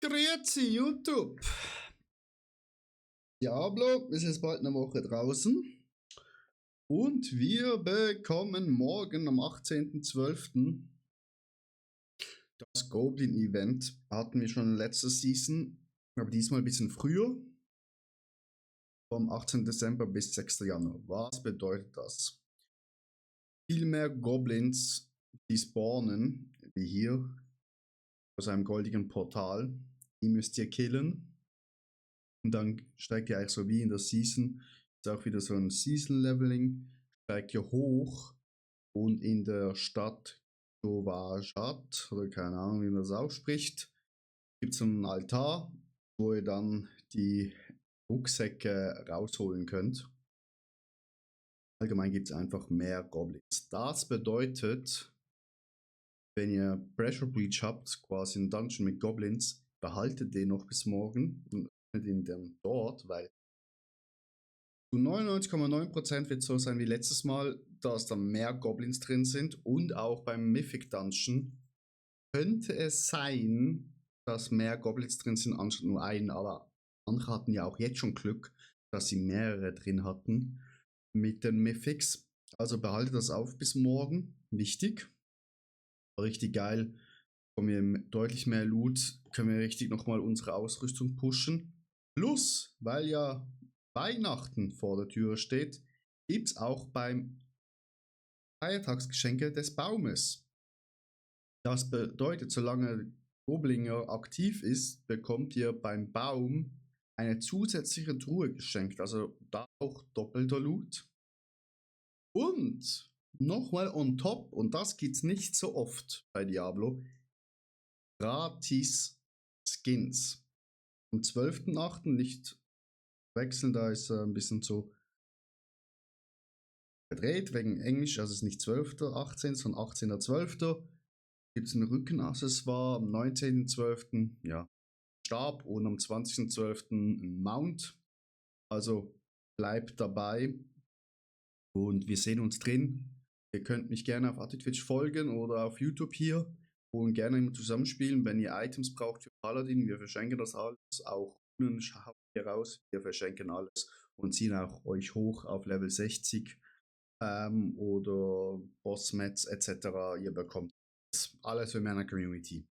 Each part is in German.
Grüezi YouTube! Diablo ist jetzt bald eine Woche draußen und wir bekommen morgen am 18.12. das Goblin Event. Hatten wir schon letzte Season, aber diesmal ein bisschen früher. Vom 18. Dezember bis 6. Januar. Was bedeutet das? Viel mehr Goblins, die spawnen, wie hier, aus einem goldigen Portal. Die müsst ihr killen. Und dann steigt ihr eigentlich so wie in der Season, ist auch wieder so ein Season-Leveling, steigt ihr hoch und in der Stadt Jovajat, oder keine Ahnung, wie man das ausspricht, gibt es einen Altar, wo ihr dann die Rucksäcke rausholen könnt. Allgemein gibt es einfach mehr Goblins. Das bedeutet, wenn ihr Pressure Breach habt, quasi einen Dungeon mit Goblins, behaltet den noch bis morgen und öffnet ihn dann dort, weil zu 99,9% wird es so sein wie letztes Mal, dass da mehr Goblins drin sind, und auch beim Mythic Dungeon könnte es sein, dass mehr Goblins drin sind anstatt nur einen, aber andere hatten ja auch jetzt schon Glück, dass sie mehrere drin hatten mit den Mythics. Also behaltet das auf bis morgen, wichtig. Richtig geil, bekommen wir deutlich mehr Loot, können wir richtig nochmal unsere Ausrüstung pushen. Plus, weil ja Weihnachten vor der Tür steht, gibt es auch beim Feiertagsgeschenke des Baumes. Das bedeutet, solange Goblinger aktiv ist, bekommt ihr beim Baum eine zusätzliche Truhe geschenkt, also da auch doppelter Loot. Und nochmal on top, und das gibt es nicht so oft bei Diablo, gratis Skins. Am 12.8. nicht wechseln, da ist ein bisschen so verdreht wegen Englisch, also es ist nicht 12.18., sondern 18.12. Gibt es ein Rückenaccessoire, am 19.12. ja, Stab und am 20.12. ein Mount. Also bleibt dabei und wir sehen uns drin. Ihr könnt mich gerne auf Attitwitch folgen oder auf YouTube hier und gerne immer zusammenspielen, wenn ihr Items braucht für Paladin. Wir verschenken das alles, auch unten schaut hier raus, wir verschenken alles und ziehen auch euch hoch auf Level 60 oder Bossmats etc. Ihr bekommt alles für meiner Community.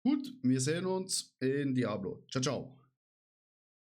Gut, wir sehen uns in Diablo. Ciao, ciao.